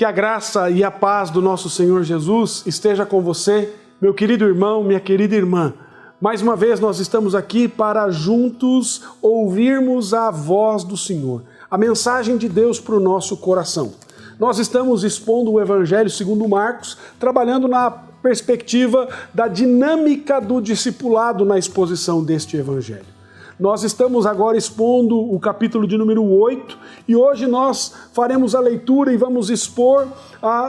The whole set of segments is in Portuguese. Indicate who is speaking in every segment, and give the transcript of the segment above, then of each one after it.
Speaker 1: Que a graça e a paz do nosso Senhor Jesus esteja com você, meu querido irmão, minha querida irmã. Mais uma vez nós estamos aqui para juntos ouvirmos a voz do Senhor, a mensagem de Deus para o nosso coração. Nós estamos expondo o Evangelho segundo Marcos, trabalhando na perspectiva da dinâmica do discipulado na exposição deste Evangelho. Nós estamos agora expondo o capítulo de número 8 e hoje nós faremos a leitura e vamos expor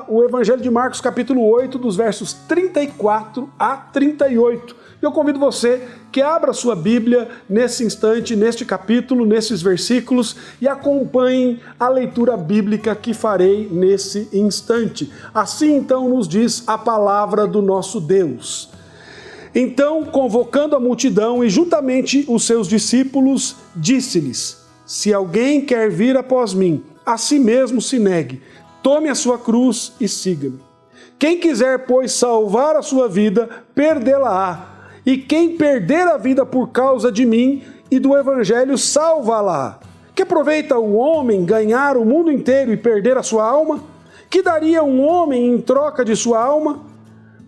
Speaker 1: o Evangelho de Marcos, capítulo 8, dos versos 34 a 38. Eu convido você que abra sua Bíblia nesse instante, neste capítulo, nesses versículos e acompanhe a leitura bíblica que farei nesse instante. Assim então nos diz a palavra do nosso Deus. Então, convocando a multidão e juntamente os seus discípulos, disse-lhes: se alguém quer vir após mim, a si mesmo se negue, tome a sua cruz e siga-me. Quem quiser, pois, salvar a sua vida, perdê-la-á. E quem perder a vida por causa de mim e do Evangelho, salva-la. Que aproveita o homem ganhar o mundo inteiro e perder a sua alma? Que daria um homem em troca de sua alma?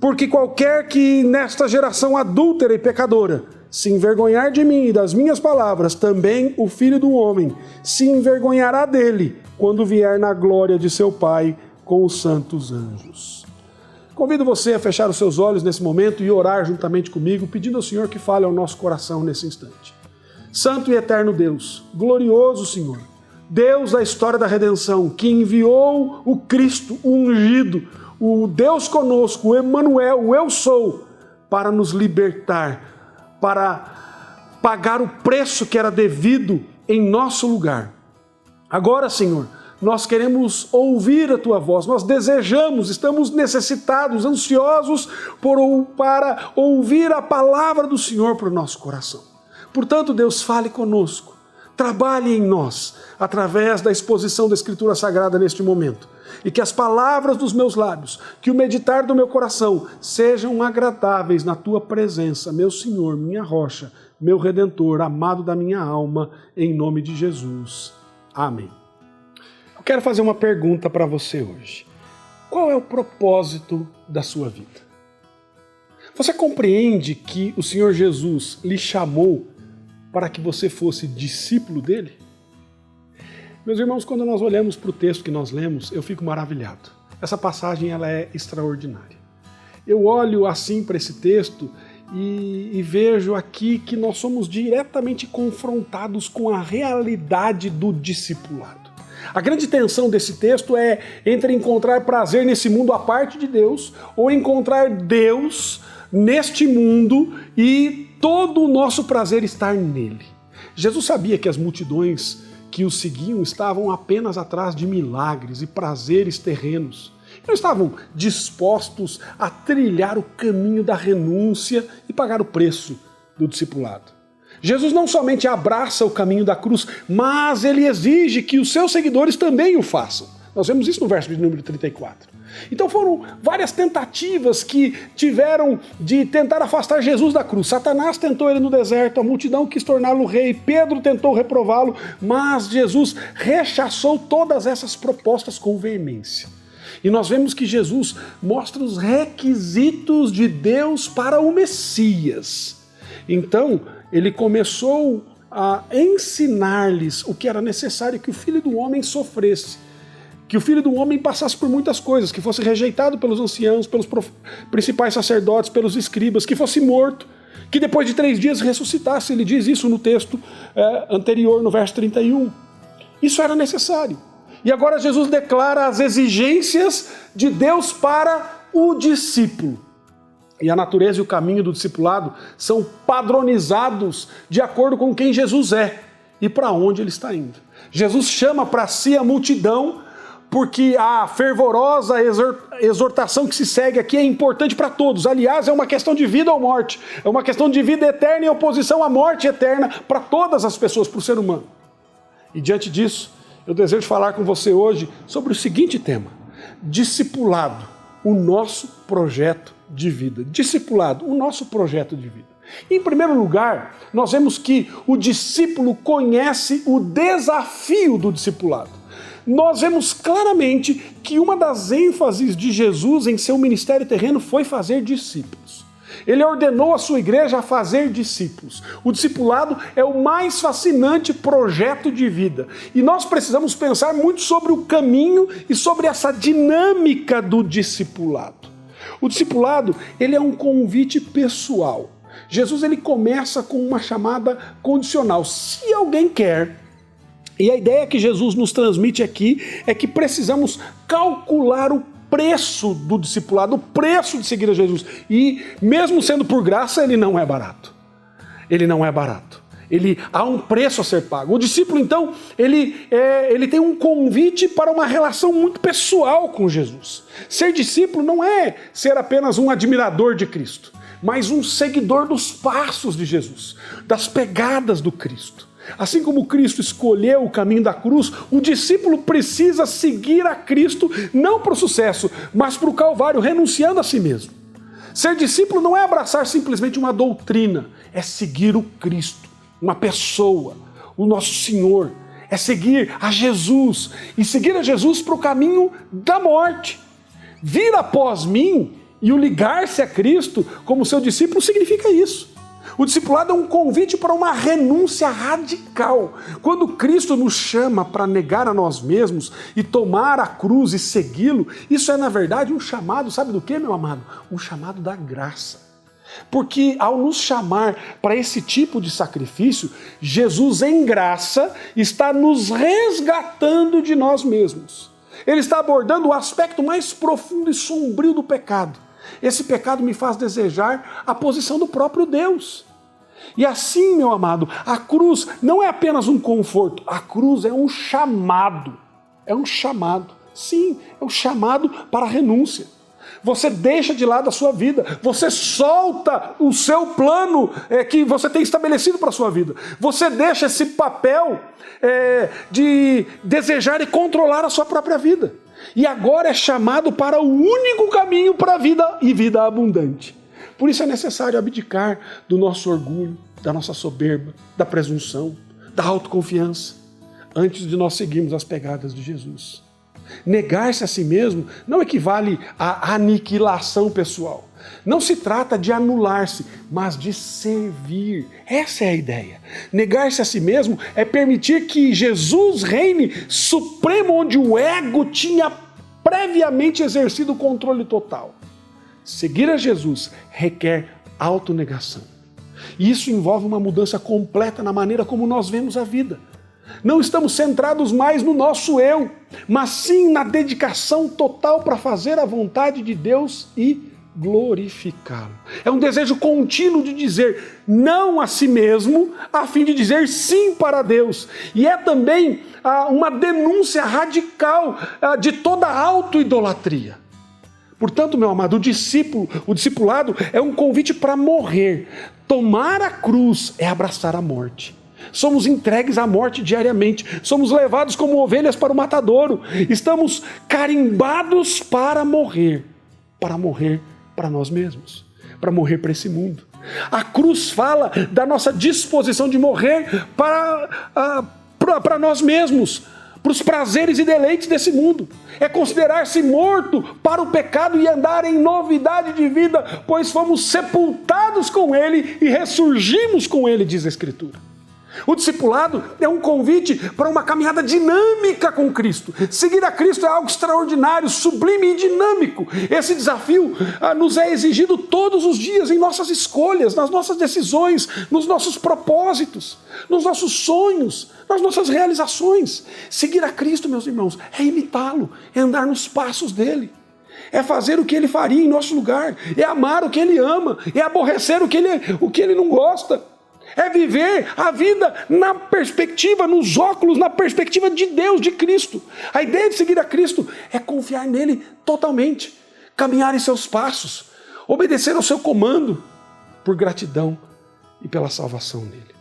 Speaker 1: Porque qualquer que nesta geração adúltera e pecadora se envergonhar de mim e das minhas palavras, também o Filho do Homem se envergonhará dele quando vier na glória de seu Pai com os santos anjos. Convido você a fechar os seus olhos nesse momento e orar juntamente comigo, pedindo ao Senhor que fale ao nosso coração nesse instante. Santo e eterno Deus, glorioso Senhor, Deus da história da redenção, que enviou o Cristo ungido, o Deus conosco, o Emanuel, o Eu Sou, para nos libertar, para pagar o preço que era devido em nosso lugar. Agora, Senhor, nós queremos ouvir a Tua voz, nós desejamos, estamos necessitados, ansiosos para ouvir a palavra do Senhor para o nosso coração. Portanto, Deus, fale conosco, trabalhe em nós, através da exposição da Escritura Sagrada neste momento. E que as palavras dos meus lábios, que o meditar do meu coração sejam agradáveis na Tua presença, meu Senhor, minha rocha, meu Redentor, amado da minha alma, em nome de Jesus. Amém. Eu quero fazer uma pergunta para você hoje. Qual é o propósito da sua vida? Você compreende que o Senhor Jesus lhe chamou para que você fosse discípulo dele? Meus irmãos, quando nós olhamos para o texto que nós lemos, eu fico maravilhado. Essa passagem ela é extraordinária. Eu olho assim para esse texto e vejo aqui que nós somos diretamente confrontados com a realidade do discipulado. A grande tensão desse texto é entre encontrar prazer nesse mundo à parte de Deus ou encontrar Deus neste mundo e todo o nosso prazer estar nele. Jesus sabia que as multidões que o seguiam estavam apenas atrás de milagres e prazeres terrenos. Não estavam dispostos a trilhar o caminho da renúncia e pagar o preço do discipulado. Jesus não somente abraça o caminho da cruz, mas ele exige que os seus seguidores também o façam. Nós vemos isso no verso de número 34. Então foram várias tentativas que tiveram de tentar afastar Jesus da cruz. Satanás tentou ele no deserto, a multidão quis torná-lo rei, Pedro tentou reprová-lo, mas Jesus rechaçou todas essas propostas com veemência. E nós vemos que Jesus mostra os requisitos de Deus para o Messias. Então, ele começou a ensinar-lhes o que era necessário que o Filho do Homem sofresse. Que o Filho do Homem passasse por muitas coisas, que fosse rejeitado pelos anciãos, pelos principais sacerdotes, pelos escribas, que fosse morto, que depois de 3 dias ressuscitasse. Ele diz isso no texto anterior, no verso 31. Isso era necessário. E agora Jesus declara as exigências de Deus para o discípulo. E a natureza e o caminho do discipulado são padronizados de acordo com quem Jesus é e para onde ele está indo. Jesus chama para si a multidão porque a fervorosa exortação que se segue aqui é importante para todos. Aliás, é uma questão de vida ou morte. É uma questão de vida eterna em oposição à morte eterna para todas as pessoas, para o ser humano. E diante disso, eu desejo falar com você hoje sobre o seguinte tema: discipulado, o nosso projeto de vida. Discipulado, o nosso projeto de vida. Em primeiro lugar, nós vemos que o discípulo conhece o desafio do discipulado. nós vemos claramente que uma das ênfases de Jesus em seu ministério terreno foi fazer discípulos. Ele ordenou a sua igreja a fazer discípulos. O discipulado é o mais fascinante projeto de vida. E nós precisamos pensar muito sobre o caminho e sobre essa dinâmica do discipulado. O discipulado, ele é um convite pessoal. Jesus, ele começa com uma chamada condicional. Se alguém quer, e a ideia que Jesus nos transmite aqui é que precisamos calcular o preço do discipulado, o preço de seguir a Jesus. E mesmo sendo por graça, ele não é barato. Ele não é barato. Há um preço a ser pago. O discípulo, então, ele tem um convite para uma relação muito pessoal com Jesus. Ser discípulo não é ser apenas um admirador de Cristo, mas um seguidor dos passos de Jesus, das pegadas do Cristo. Assim como Cristo escolheu o caminho da cruz, o discípulo precisa seguir a Cristo, não para o sucesso, mas para o Calvário, renunciando a si mesmo. Ser discípulo não é abraçar simplesmente uma doutrina, é seguir o Cristo, uma pessoa, o nosso Senhor. É seguir a Jesus, e seguir a Jesus para o caminho da morte. Vir após mim e o ligar-se a Cristo como seu discípulo significa isso. O discipulado é um convite para uma renúncia radical. Quando Cristo nos chama para negar a nós mesmos e tomar a cruz e segui-lo, isso é, na verdade, um chamado, sabe do que, meu amado? Um chamado da graça. Porque ao nos chamar para esse tipo de sacrifício, Jesus, em graça, está nos resgatando de nós mesmos. Ele está abordando o aspecto mais profundo e sombrio do pecado. Esse pecado me faz desejar a posição do próprio Deus. E assim, meu amado, a cruz não é apenas um conforto, a cruz é um chamado. É um chamado. Sim, é um chamado para a renúncia. Você deixa de lado a sua vida, você solta o seu plano que você tem estabelecido para a sua vida. Você deixa esse papel de desejar e controlar a sua própria vida. E agora é chamado para o único caminho para a vida e vida abundante. Por isso é necessário abdicar do nosso orgulho, da nossa soberba, da presunção, da autoconfiança, antes de nós seguirmos as pegadas de Jesus. Negar-se a si mesmo não equivale à aniquilação pessoal. Não se trata de anular-se, mas de servir. Essa é a ideia. Negar-se a si mesmo é permitir que Jesus reine supremo onde o ego tinha previamente exercido o controle total. Seguir a Jesus requer autonegação. E isso envolve uma mudança completa na maneira como nós vemos a vida. Não estamos centrados mais no nosso eu, mas sim na dedicação total para fazer a vontade de Deus e glorificá-lo. É um desejo contínuo de dizer não a si mesmo, a fim de dizer sim para Deus. E é também uma denúncia radical de toda auto-idolatria. Portanto, meu amado, o discipulado é um convite para morrer. Tomar a cruz é abraçar a morte. Somos entregues à morte diariamente, somos levados como ovelhas para o matadouro, estamos carimbados para morrer para nós mesmos, para morrer para esse mundo. A cruz fala da nossa disposição de morrer para nós mesmos, para os prazeres e deleites desse mundo. É considerar-se morto para o pecado e andar em novidade de vida, pois fomos sepultados com Ele e ressurgimos com Ele, diz a Escritura. O discipulado é um convite para uma caminhada dinâmica com Cristo. Seguir a Cristo é algo extraordinário, sublime e dinâmico. Esse desafio nos é exigido todos os dias em nossas escolhas, nas nossas decisões, nos nossos propósitos, nos nossos sonhos, nas nossas realizações. Seguir a Cristo, meus irmãos, é imitá-lo, é andar nos passos dele. É fazer o que ele faria em nosso lugar, é amar o que ele ama, é aborrecer o que ele não gosta. É viver a vida na perspectiva, nos óculos, na perspectiva de Deus, de Cristo. A ideia de seguir a Cristo é confiar nele totalmente, caminhar em seus passos, obedecer ao seu comando, por gratidão e pela salvação dele.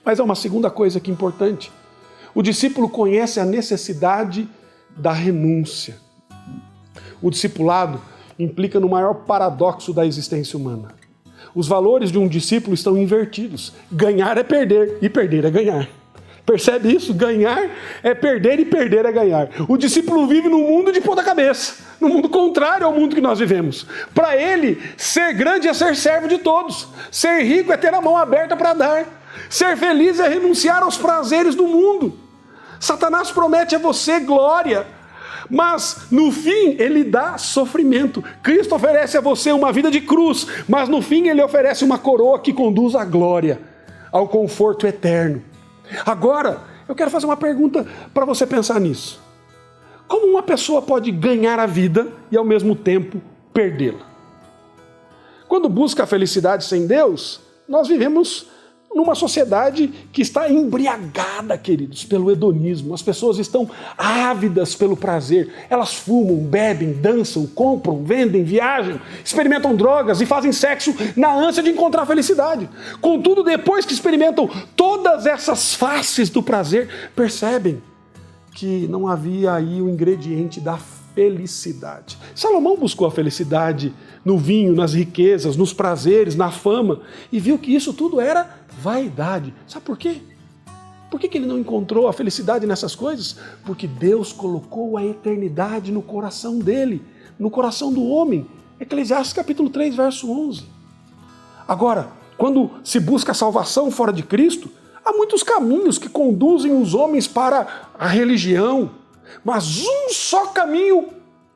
Speaker 1: Mas há uma segunda coisa que é importante. O discípulo conhece a necessidade da renúncia. O discipulado implica no maior paradoxo da existência humana. Os valores de um discípulo estão invertidos. Ganhar é perder e perder é ganhar. Percebe isso? Ganhar é perder e perder é ganhar. O discípulo vive num mundo de ponta cabeça, num mundo contrário ao mundo que nós vivemos. Para ele, ser grande é ser servo de todos. Ser rico é ter a mão aberta para dar. Ser feliz é renunciar aos prazeres do mundo. Satanás promete a você glória, mas no fim ele dá sofrimento. Cristo oferece a você uma vida de cruz, mas no fim ele oferece uma coroa que conduz à glória, ao conforto eterno. Agora, eu quero fazer uma pergunta para você pensar nisso. Como uma pessoa pode ganhar a vida e ao mesmo tempo perdê-la? Quando busca a felicidade sem Deus, nós vivemos numa sociedade que está embriagada, queridos, pelo hedonismo. As pessoas estão ávidas pelo prazer. Elas fumam, bebem, dançam, compram, vendem, viajam, experimentam drogas e fazem sexo na ânsia de encontrar felicidade. Contudo, depois que experimentam todas essas faces do prazer, percebem que não havia aí o ingrediente da felicidade. Salomão buscou a felicidade no vinho, nas riquezas, nos prazeres, na fama, e viu que isso tudo era vaidade. Sabe por quê? Por que ele não encontrou a felicidade nessas coisas? Porque Deus colocou a eternidade no coração dele, no coração do homem. Eclesiastes capítulo 3, verso 11. Agora, quando se busca a salvação fora de Cristo, há muitos caminhos que conduzem os homens para a religião, mas um só caminho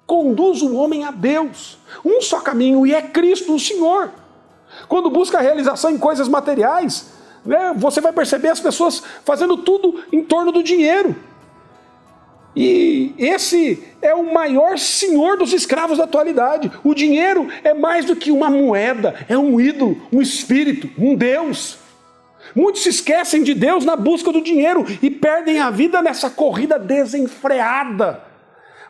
Speaker 1: conduz o homem a Deus. Um só caminho, e é Cristo, o Senhor. Quando busca a realização em coisas materiais, você vai perceber as pessoas fazendo tudo em torno do dinheiro. E esse é o maior senhor dos escravos da atualidade. O dinheiro é mais do que uma moeda, é um ídolo, um espírito, um Deus. Muitos se esquecem de Deus na busca do dinheiro e perdem a vida nessa corrida desenfreada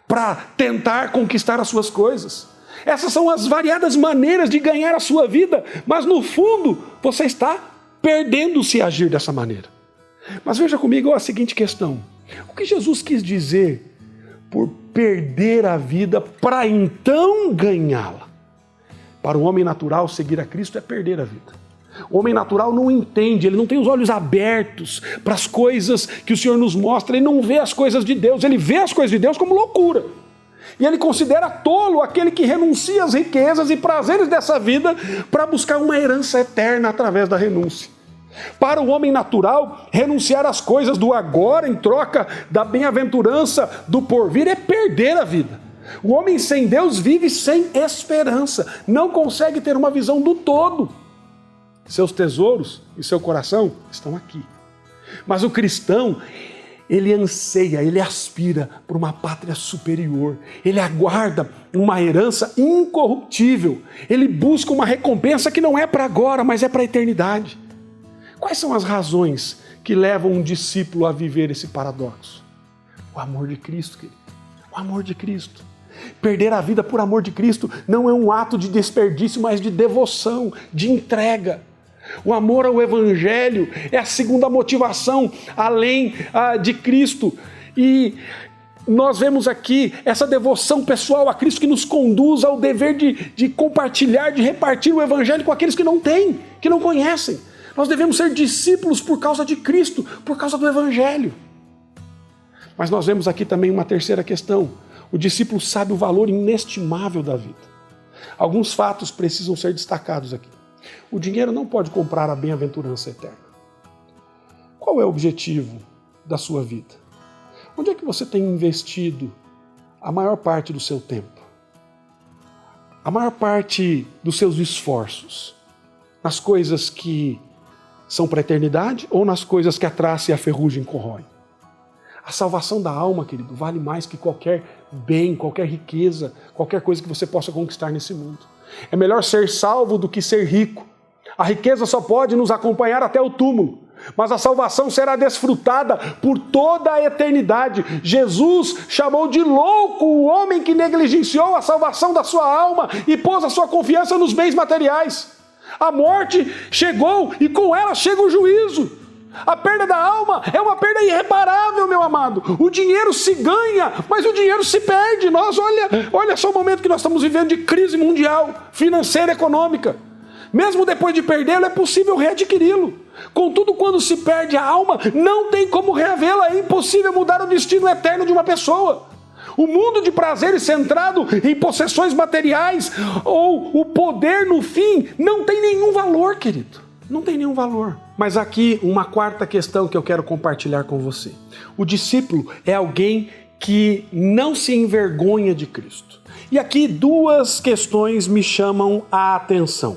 Speaker 1: para tentar conquistar as suas coisas. Essas são as variadas maneiras de ganhar a sua vida, mas no fundo você está perdendo-se a agir dessa maneira. Mas veja comigo a seguinte questão: o que Jesus quis dizer por perder a vida para então ganhá-la? Para o homem natural, seguir a Cristo é perder a vida. O homem natural não entende, ele não tem os olhos abertos para as coisas que o Senhor nos mostra, ele não vê as coisas de Deus, ele vê as coisas de Deus como loucura. E ele considera tolo aquele que renuncia às riquezas e prazeres dessa vida para buscar uma herança eterna através da renúncia. Para o homem natural, renunciar às coisas do agora em troca da bem-aventurança do porvir é perder a vida. O homem sem Deus vive sem esperança, não consegue ter uma visão do todo. Seus tesouros e seu coração estão aqui. Mas o cristão, ele anseia, ele aspira por uma pátria superior. Ele aguarda uma herança incorruptível. Ele busca uma recompensa que não é para agora, mas é para a eternidade. Quais são as razões que levam um discípulo a viver esse paradoxo? O amor de Cristo, querido. O amor de Cristo. Perder a vida por amor de Cristo não é um ato de desperdício, mas de devoção, de entrega. O amor ao Evangelho é a segunda motivação, além de Cristo. E nós vemos aqui essa devoção pessoal a Cristo que nos conduz ao dever de compartilhar, de repartir o Evangelho com aqueles que não têm, que não conhecem. Nós devemos ser discípulos por causa de Cristo, por causa do Evangelho. Mas nós vemos aqui também uma terceira questão. O discípulo sabe o valor inestimável da vida. Alguns fatos precisam ser destacados aqui. O dinheiro não pode comprar a bem-aventurança eterna. Qual é o objetivo da sua vida? Onde é que você tem investido a maior parte do seu tempo? A maior parte dos seus esforços? Nas coisas que são para a eternidade ou nas coisas que a traça e a ferrugem corroem? A salvação da alma, querido, vale mais que qualquer bem, qualquer riqueza, qualquer coisa que você possa conquistar nesse mundo. É melhor ser salvo do que ser rico. A riqueza só pode nos acompanhar até o túmulo, mas a salvação será desfrutada por toda a eternidade. Jesus chamou de louco o homem que negligenciou a salvação da sua alma e pôs a sua confiança nos bens materiais. A morte chegou e com ela chega o juízo. A perda da alma é uma perda irreparável, meu amado. O dinheiro se ganha, mas o dinheiro se perde. Olha só o momento que nós estamos vivendo de crise mundial, financeira, econômica. Mesmo depois de perdê-lo, é possível readquiri-lo. Contudo, quando se perde a alma, não tem como reavê-la, é impossível mudar o destino eterno de uma pessoa. O mundo de prazeres centrado em possessões materiais ou o poder no fim não tem nenhum valor, querido. Não tem nenhum valor. Mas aqui uma quarta questão que eu quero compartilhar com você. O discípulo é alguém que não se envergonha de Cristo. E aqui duas questões me chamam a atenção.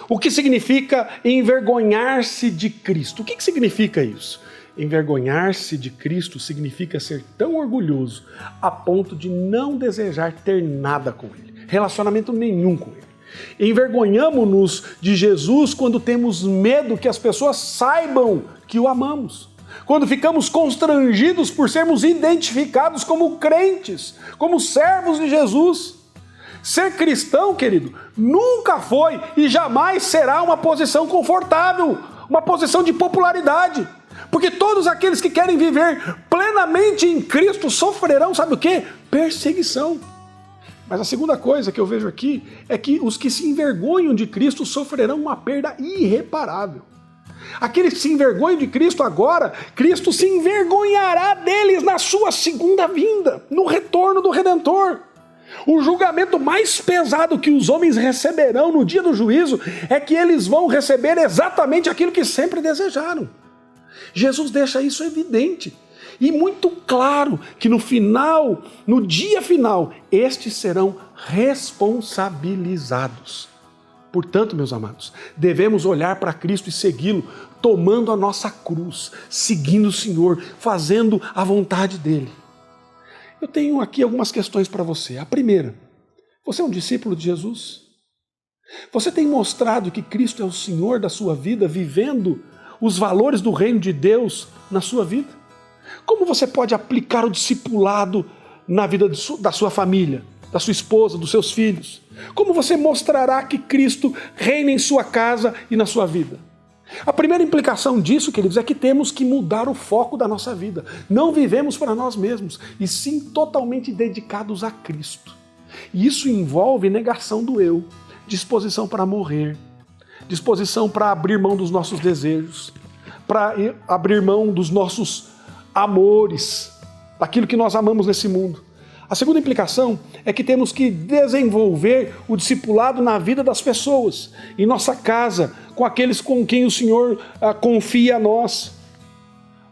Speaker 1: O que significa envergonhar-se de Cristo? O que significa isso? Envergonhar-se de Cristo significa ser tão orgulhoso a ponto de não desejar ter nada com Ele, relacionamento nenhum com Ele. Envergonhamos-nos de Jesus quando temos medo que as pessoas saibam que o amamos. Quando ficamos constrangidos por sermos identificados como crentes, como servos de Jesus. Ser cristão, querido, nunca foi e jamais será uma posição confortável, uma posição de popularidade. Porque todos aqueles que querem viver plenamente em Cristo sofrerão, sabe o quê? Perseguição. Mas a segunda coisa que eu vejo aqui é que os que se envergonham de Cristo sofrerão uma perda irreparável. Aqueles que se envergonham de Cristo agora, Cristo se envergonhará deles na sua segunda vinda, no retorno do Redentor. O julgamento mais pesado que os homens receberão no dia do juízo é que eles vão receber exatamente aquilo que sempre desejaram. Jesus deixa isso evidente e muito claro que no final, no dia final, estes serão responsabilizados. Portanto, meus amados, devemos olhar para Cristo e segui-lo, tomando a nossa cruz, seguindo o Senhor, fazendo a vontade dele. Eu tenho aqui algumas questões para você. A primeira, você é um discípulo de Jesus? Você tem mostrado que Cristo é o Senhor da sua vida, vivendo os valores do reino de Deus na sua vida? Como você pode aplicar o discipulado na vida da sua família, da sua esposa, dos seus filhos? Como você mostrará que Cristo reina em sua casa e na sua vida? A primeira implicação disso, queridos, é que temos que mudar o foco da nossa vida. Não vivemos para nós mesmos, e sim totalmente dedicados a Cristo. E isso envolve negação do eu, disposição para morrer, disposição para abrir mão dos nossos desejos, para abrir mão dos nossos amores, daquilo que nós amamos nesse mundo. A segunda implicação é que temos que desenvolver o discipulado na vida das pessoas, em nossa casa, com aqueles com quem o Senhor confia a nós.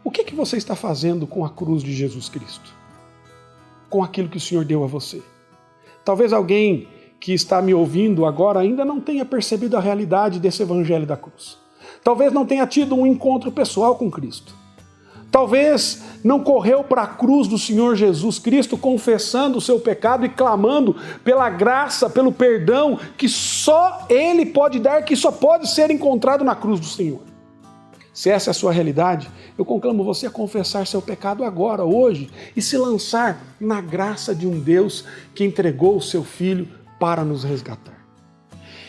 Speaker 1: O que você está fazendo com a cruz de Jesus Cristo? Com aquilo que o Senhor deu a você? Talvez alguém que está me ouvindo agora ainda não tenha percebido a realidade desse evangelho da cruz. Talvez não tenha tido um encontro pessoal com Cristo. Talvez não correu para a cruz do Senhor Jesus Cristo confessando o seu pecado e clamando pela graça, pelo perdão que só Ele pode dar, que só pode ser encontrado na cruz do Senhor. Se essa é a sua realidade, eu conclamo você a confessar seu pecado agora, hoje, e se lançar na graça de um Deus que entregou o seu Filho para nos resgatar.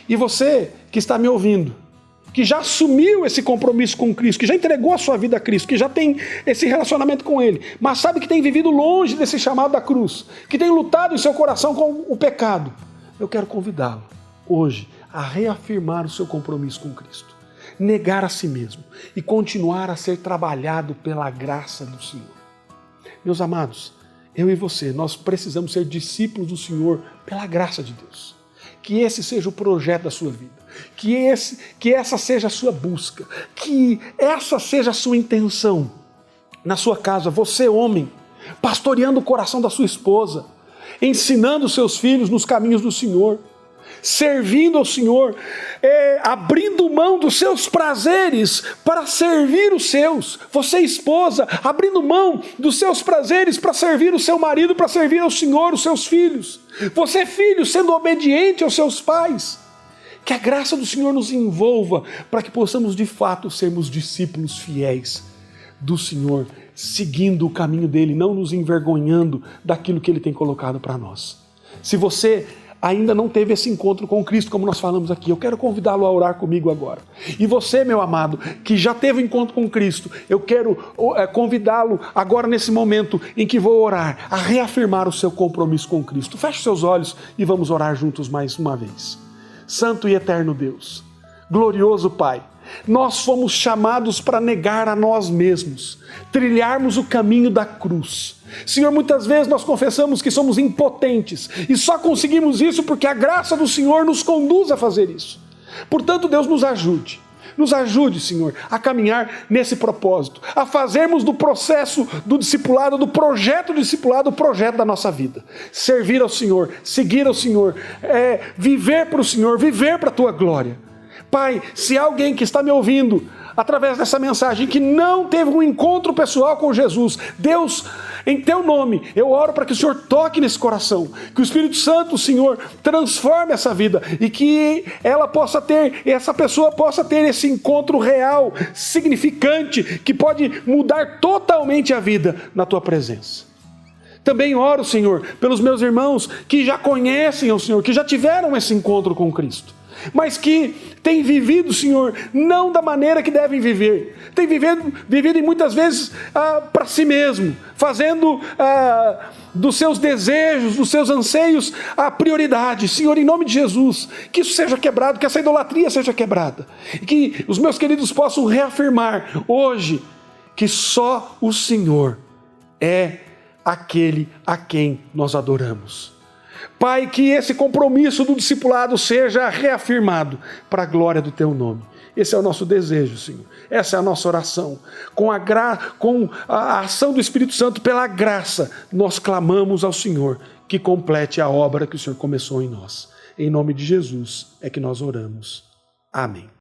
Speaker 1: E você que está me ouvindo, que já assumiu esse compromisso com Cristo, que já entregou a sua vida a Cristo, que já tem esse relacionamento com Ele, mas sabe que tem vivido longe desse chamado da cruz, que tem lutado em seu coração com o pecado, eu quero convidá-lo hoje a reafirmar o seu compromisso com Cristo, negar a si mesmo e continuar a ser trabalhado pela graça do Senhor. Meus amados, eu e você, nós precisamos ser discípulos do Senhor pela graça de Deus. Que esse seja o projeto da sua vida. Que essa seja a sua busca. Que essa seja a sua intenção. Na sua casa, você homem, pastoreando o coração da sua esposa, ensinando seus filhos nos caminhos do Senhor, servindo ao Senhor, abrindo mão dos seus prazeres para servir os seus. Você, esposa, abrindo mão dos seus prazeres para servir o seu marido, para servir ao Senhor, os seus filhos. Você, filho, sendo obediente aos seus pais. Que a graça do Senhor nos envolva para que possamos de fato sermos discípulos fiéis do Senhor, seguindo o caminho dele, não nos envergonhando daquilo que ele tem colocado para nós. Se você ainda não teve esse encontro com Cristo, como nós falamos aqui, eu quero convidá-lo a orar comigo agora. E você, meu amado, que já teve encontro com Cristo, eu quero convidá-lo agora nesse momento em que vou orar, a reafirmar o seu compromisso com Cristo. Feche seus olhos e vamos orar juntos mais uma vez. Santo e eterno Deus, glorioso Pai, nós fomos chamados para negar a nós mesmos, trilharmos o caminho da cruz. Senhor, muitas vezes nós confessamos que somos impotentes e só conseguimos isso porque a graça do Senhor nos conduz a fazer isso. Portanto, Deus nos ajude. Nos ajude, Senhor, a caminhar nesse propósito, a fazermos do processo do discipulado, do projeto do discipulado, o projeto da nossa vida. Servir ao Senhor, seguir ao Senhor, viver para o Senhor, viver para a Tua glória. Pai, se há alguém que está me ouvindo através dessa mensagem que não teve um encontro pessoal com Jesus, Deus, em Teu nome, eu oro para que o Senhor toque nesse coração, que o Espírito Santo, Senhor, transforme essa vida e que essa pessoa possa ter esse encontro real, significante, que pode mudar totalmente a vida na Tua presença. Também oro, Senhor, pelos meus irmãos que já conhecem o Senhor, que já tiveram esse encontro com Cristo, mas que têm vivido, Senhor, não da maneira que devem viver. Têm vivido muitas vezes para si mesmo, fazendo dos seus desejos, dos seus anseios, a prioridade. Senhor, em nome de Jesus, que isso seja quebrado, que essa idolatria seja quebrada. E que os meus queridos possam reafirmar hoje que só o Senhor é aquele a quem nós adoramos. Pai, que esse compromisso do discipulado seja reafirmado para a glória do Teu nome. Esse é o nosso desejo, Senhor. Essa é a nossa oração. Com a ação do Espírito Santo, pela graça, nós clamamos ao Senhor que complete a obra que o Senhor começou em nós. Em nome de Jesus é que nós oramos. Amém.